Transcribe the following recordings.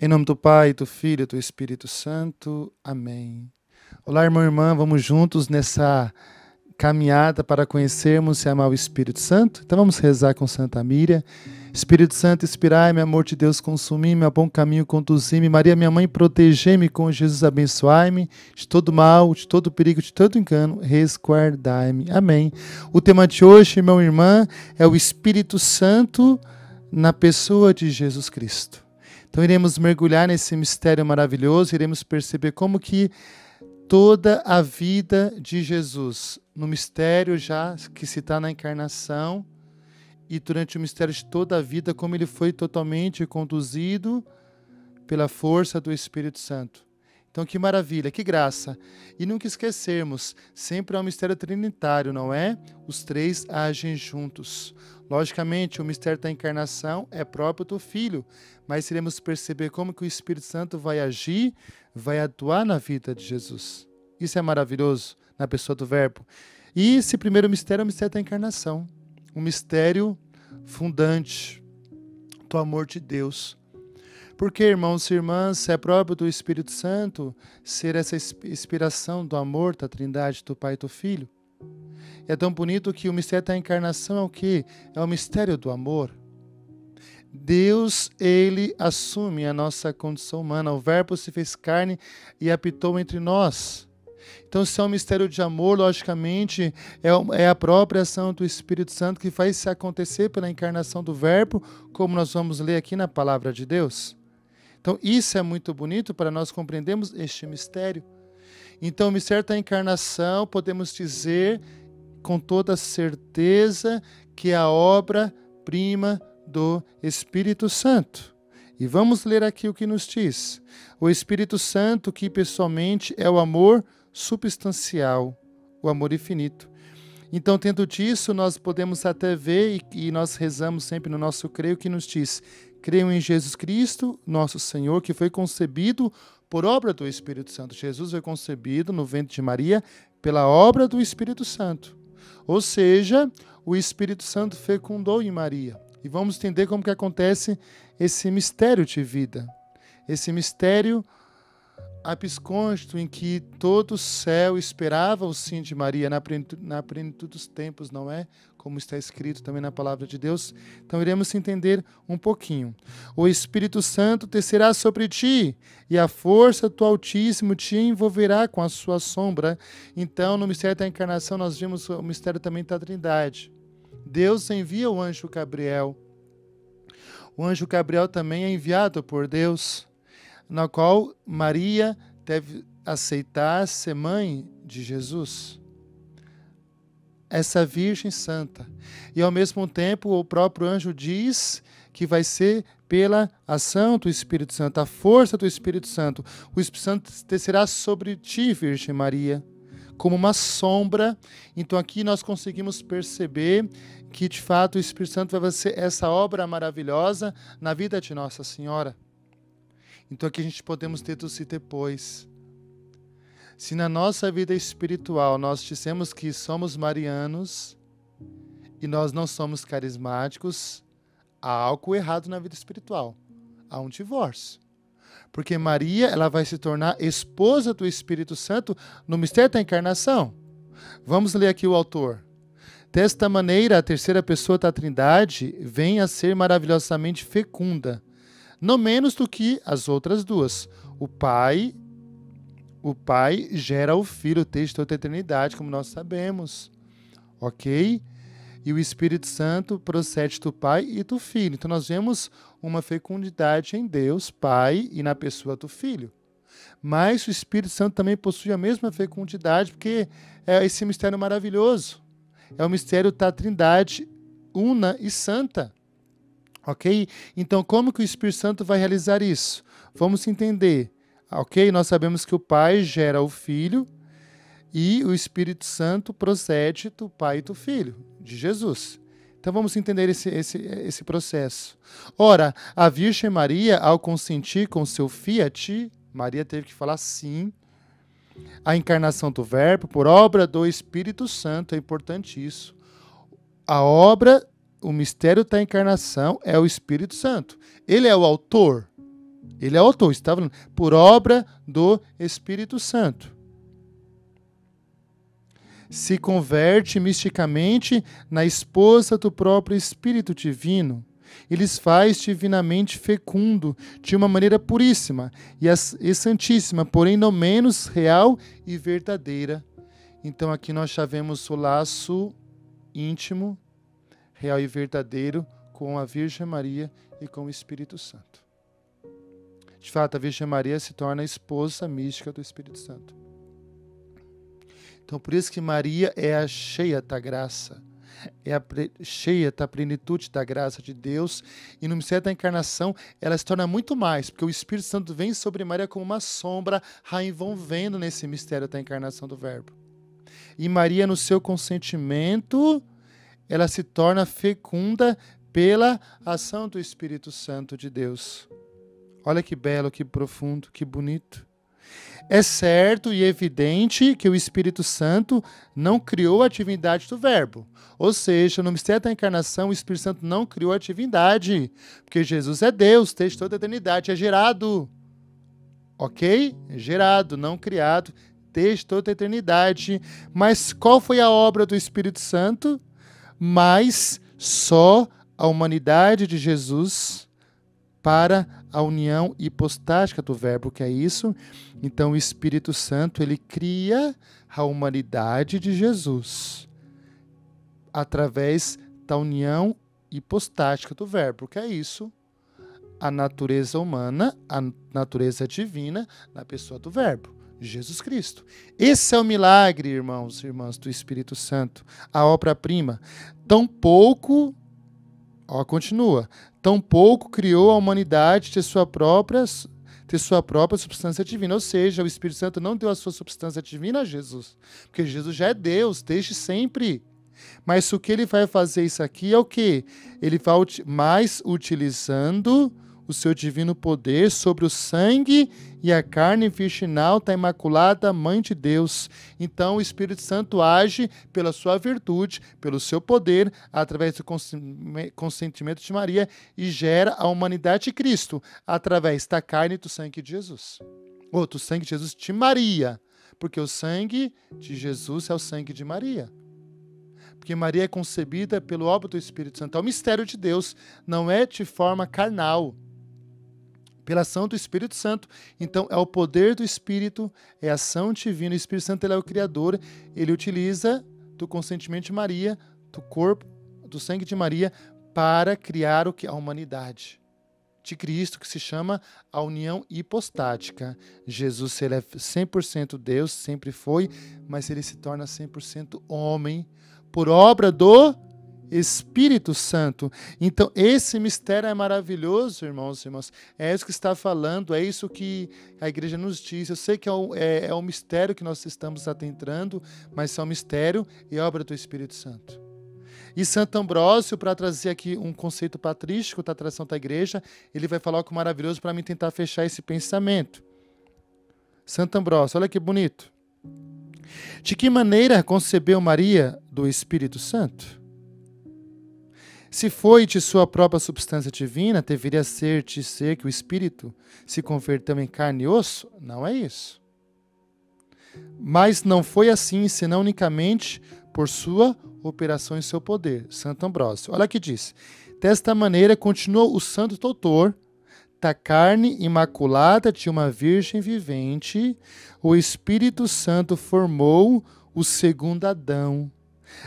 Em nome do Pai, do Filho e do Espírito Santo. Amém. Olá, irmão e irmã, vamos juntos nessa caminhada para conhecermos e amar o Espírito Santo? Então vamos rezar com Santa Míria. Espírito Santo, inspirai-me, amor de Deus, consumi-me, a bom caminho conduzir-me. Maria, minha mãe, protegei-me, com Jesus abençoai-me, de todo mal, de todo perigo, de todo engano, resguardai-me. Amém. O tema de hoje, irmão e irmã, é o Espírito Santo na pessoa de Jesus Cristo. Então iremos mergulhar nesse mistério maravilhoso, iremos perceber como que toda a vida de Jesus, no mistério já que se está na encarnação, e durante o mistério de toda a vida, como ele foi totalmente conduzido pela força do Espírito Santo. Então que maravilha, que graça. E nunca esquecermos, sempre é um mistério trinitário, não é? Os três agem juntos. Logicamente, o mistério da encarnação é próprio do Filho, mas iremos perceber como que o Espírito Santo vai agir, vai atuar na vida de Jesus. Isso é maravilhoso na pessoa do Verbo. E esse primeiro mistério é o mistério da encarnação. Um mistério fundante do amor de Deus. Porque, irmãos e irmãs, é próprio do Espírito Santo ser essa inspiração do amor da Trindade, do Pai e do Filho. É tão bonito que o mistério da encarnação é o quê? É o mistério do amor. Deus, ele assume a nossa condição humana. O Verbo se fez carne e habitou entre nós. Então, se é um mistério de amor, logicamente, é a própria ação do Espírito Santo que faz se acontecer pela encarnação do Verbo, como nós vamos ler aqui na Palavra de Deus. Então, isso é muito bonito para nós compreendermos este mistério. Então, o mistério da encarnação, podemos dizer com toda certeza que é a obra-prima do Espírito Santo. E vamos ler aqui o que nos diz. O Espírito Santo, que pessoalmente é o amor substancial, o amor infinito. Então, tendo disso, nós podemos até ver, e nós rezamos sempre no nosso creio, que nos diz: creio em Jesus Cristo, nosso Senhor, que foi concebido por obra do Espírito Santo. Jesus foi concebido no ventre de Maria pela obra do Espírito Santo. Ou seja, o Espírito Santo fecundou em Maria. E vamos entender como que acontece esse mistério de vida. Esse mistério abscôndito em que todo o céu esperava o sim de Maria na plenitude dos tempos, não é? Como está escrito também na Palavra de Deus. Então iremos entender um pouquinho. O Espírito Santo descerá sobre ti, e a força do Altíssimo te envolverá com a sua sombra. Então, no mistério da encarnação, nós vimos o mistério também da Trindade. Deus envia o anjo Gabriel. O anjo Gabriel também é enviado por Deus, na qual Maria deve aceitar ser mãe de Jesus, essa Virgem Santa. E ao mesmo tempo o próprio anjo diz que vai ser pela ação do Espírito Santo, a força do Espírito Santo. O Espírito Santo descerá sobre ti, Virgem Maria, como uma sombra. Então aqui nós conseguimos perceber que de fato o Espírito Santo vai ser essa obra maravilhosa na vida de Nossa Senhora. Então aqui a gente podemos deduzir depois. Se na nossa vida espiritual nós dissemos que somos marianos e nós não somos carismáticos, há algo errado na vida espiritual. Há um divórcio. Porque Maria, ela vai se tornar esposa do Espírito Santo no mistério da encarnação. Vamos ler aqui o autor. Desta maneira, a terceira pessoa da Trindade vem a ser maravilhosamente fecunda, não menos do que as outras duas. O Pai gera o Filho desde toda a eternidade, como nós sabemos. Ok? E o Espírito Santo procede do Pai e do Filho. Então nós vemos uma fecundidade em Deus, Pai, e na pessoa do Filho. Mas o Espírito Santo também possui a mesma fecundidade, porque é esse mistério maravilhoso. É o mistério da Trindade una e santa. Ok? Então, como que o Espírito Santo vai realizar isso? Vamos entender. Ok? Nós sabemos que o Pai gera o Filho e o Espírito Santo procede do Pai e do Filho, de Jesus. Então, vamos entender esse processo. Ora, a Virgem Maria, ao consentir com seu fiat, Maria teve que falar sim, a encarnação do Verbo por obra do Espírito Santo. É importante isso. A obra, o mistério da encarnação é o Espírito Santo. Ele é o autor. Ele é autor, está falando, por obra do Espírito Santo. Se converte misticamente na esposa do próprio Espírito Divino. E lhes faz divinamente fecundo, de uma maneira puríssima e santíssima, porém não menos real e verdadeira. Então aqui nós já vemos o laço íntimo, real e verdadeiro, com a Virgem Maria e com o Espírito Santo. De fato, a Virgem Maria se torna a esposa mística do Espírito Santo. Então, por isso que Maria é a cheia da graça, é a cheia da plenitude da graça de Deus, e no mistério da encarnação ela se torna muito mais, porque o Espírito Santo vem sobre Maria como uma sombra, a envolvendo nesse mistério da encarnação do Verbo. E Maria, no seu consentimento, ela se torna fecunda pela ação do Espírito Santo de Deus. Olha que belo, que profundo, que bonito. É certo e evidente que o Espírito Santo não criou a divindade do Verbo. Ou seja, no mistério da encarnação, o Espírito Santo não criou a divindade. Porque Jesus é Deus, desde toda a eternidade, é gerado. Ok? É gerado, não criado, desde toda a eternidade. Mas qual foi a obra do Espírito Santo? Mas só a humanidade de Jesus para a união hipostática do Verbo, que é isso. Então o Espírito Santo, ele cria a humanidade de Jesus através da união hipostática do Verbo, que é isso. A natureza humana, a natureza divina na pessoa do Verbo, Jesus Cristo. Esse é o milagre, irmãos e irmãs, do Espírito Santo, a obra-prima. Tampouco, continua, tampouco criou a humanidade de sua própria substância divina. Ou seja, o Espírito Santo não deu a sua substância divina a Jesus, porque Jesus já é Deus desde sempre. Mas o que ele vai fazer isso aqui é o quê? Ele vai mais utilizando o seu divino poder sobre o sangue e a carne virginal da Imaculada Mãe de Deus. Então o Espírito Santo age pela sua virtude, pelo seu poder, através do consentimento de Maria, e gera a humanidade de Cristo, através da carne e do sangue de Jesus. Ou do sangue de Jesus de Maria, porque o sangue de Jesus é o sangue de Maria. Porque Maria é concebida pelo obra do Espírito Santo. É o mistério de Deus, não é de forma carnal, pela ação do Espírito Santo. Então é o poder do Espírito, é a ação divina. O Espírito Santo, ele é o Criador, ele utiliza do consentimento de Maria, do corpo, do sangue de Maria, para criar o que? A humanidade de Cristo, que se chama a união hipostática. Jesus, ele é 100% Deus, sempre foi, mas ele se torna 100% homem, por obra do Espírito Santo. Então, esse mistério é maravilhoso, irmãos e irmãs. É isso que está falando, é isso que a igreja nos diz. Eu sei que é um mistério que nós estamos adentrando, mas é um mistério e obra do Espírito Santo. E Santo Ambrósio, para trazer aqui um conceito patrístico da tradição da igreja, ele vai falar algo maravilhoso para mim tentar fechar esse pensamento. Santo Ambrósio, olha que bonito. De que maneira concebeu Maria do Espírito Santo? Se foi de sua própria substância divina, deveria ser que o Espírito se converteu em carne e osso? Não é isso. Mas não foi assim, senão unicamente por sua operação e seu poder. Santo Ambrósio. Olha o que diz. Desta maneira, continuou o santo doutor, da carne imaculada de uma virgem vivente, o Espírito Santo formou o segundo Adão.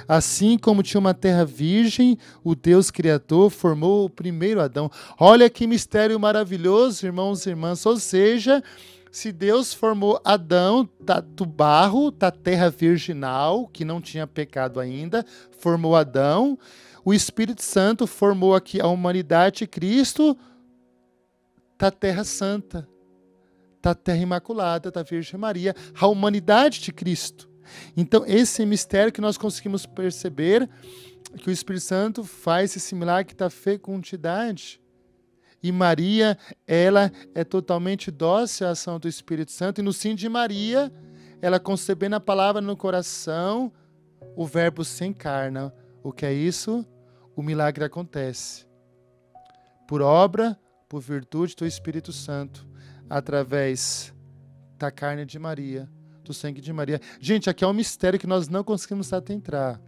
Assim como tinha uma terra virgem, o Deus Criador formou o primeiro Adão. Olha que mistério maravilhoso, irmãos e irmãs. Ou seja, se Deus formou Adão do barro, da terra virginal, que não tinha pecado ainda, formou Adão, o Espírito Santo formou aqui a humanidade de Cristo da terra santa, da terra imaculada, da Virgem Maria, a humanidade de Cristo. Então, esse mistério que nós conseguimos perceber, que o Espírito Santo faz esse milagre da fecundidade. E Maria, ela é totalmente dócil à ação do Espírito Santo. E no sim de Maria, ela concebendo a palavra no coração, o Verbo se encarna. O que é isso? O milagre acontece. Por por virtude do Espírito Santo, através da carne de Maria, do sangue de Maria. Gente, aqui é um mistério que nós não conseguimos atentar.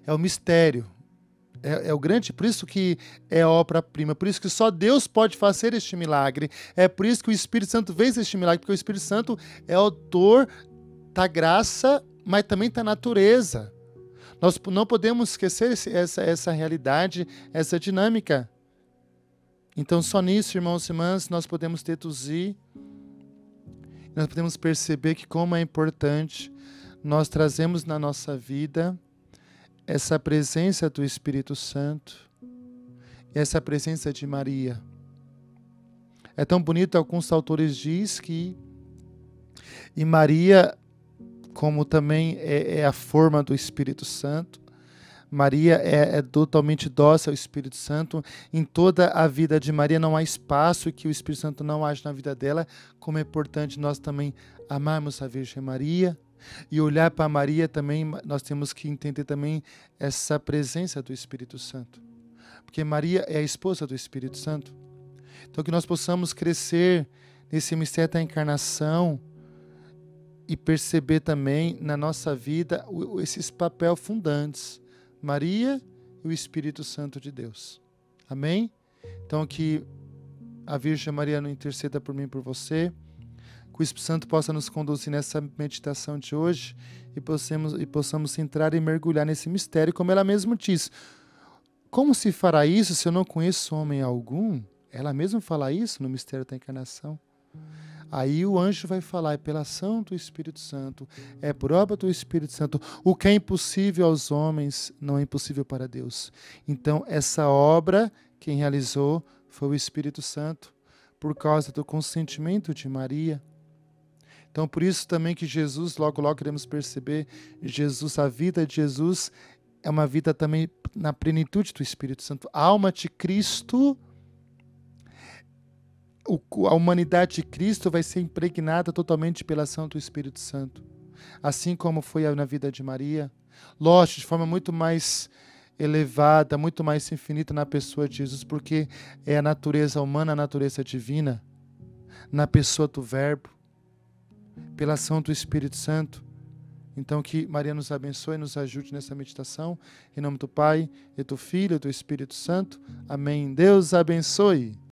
É um mistério. É o grande, por isso que é obra-prima, por isso que só Deus pode fazer este milagre. É por isso que o Espírito Santo fez este milagre, porque o Espírito Santo é autor da graça, mas também da natureza. Nós não podemos esquecer essa realidade, essa dinâmica. Então, só nisso, irmãos e irmãs, nós podemos deduzir, nós podemos perceber que como é importante nós trazemos na nossa vida essa presença do Espírito Santo, essa presença de Maria. É tão bonito, alguns autores dizem que e Maria, como também é a forma do Espírito Santo, Maria é totalmente dócil ao Espírito Santo. Em toda a vida de Maria não há espaço que o Espírito Santo não age na vida dela. Como é importante nós também amarmos a Virgem Maria e olhar para Maria também, nós temos que entender também essa presença do Espírito Santo. Porque Maria é a esposa do Espírito Santo. Então que nós possamos crescer nesse mistério da encarnação e perceber também na nossa vida esses papéis fundantes. Maria e o Espírito Santo de Deus. Amém? Então que a Virgem Maria não interceda por mim e por você, que o Espírito Santo possa nos conduzir nessa meditação de hoje e possamos entrar e mergulhar nesse mistério, como ela mesma diz. Como se fará isso se eu não conheço homem algum? Ela mesma fala isso no mistério da encarnação. Aí o anjo vai falar, é pela ação do Espírito Santo, é por obra do Espírito Santo. O que é impossível aos homens não é impossível para Deus. Então, essa obra, quem realizou foi o Espírito Santo, por causa do consentimento de Maria. Então, por isso também que Jesus, logo queremos perceber, Jesus, a vida de Jesus é uma vida também na plenitude do Espírito Santo. A alma de Cristo, a humanidade de Cristo vai ser impregnada totalmente pela ação do Espírito Santo. Assim como foi na vida de Maria. Lógico, de forma muito mais elevada, muito mais infinita na pessoa de Jesus, porque é a natureza humana, a natureza divina, na pessoa do Verbo, pela ação do Espírito Santo. Então que Maria nos abençoe e nos ajude nessa meditação. Em nome do Pai, e do Filho e do Espírito Santo. Amém. Deus abençoe.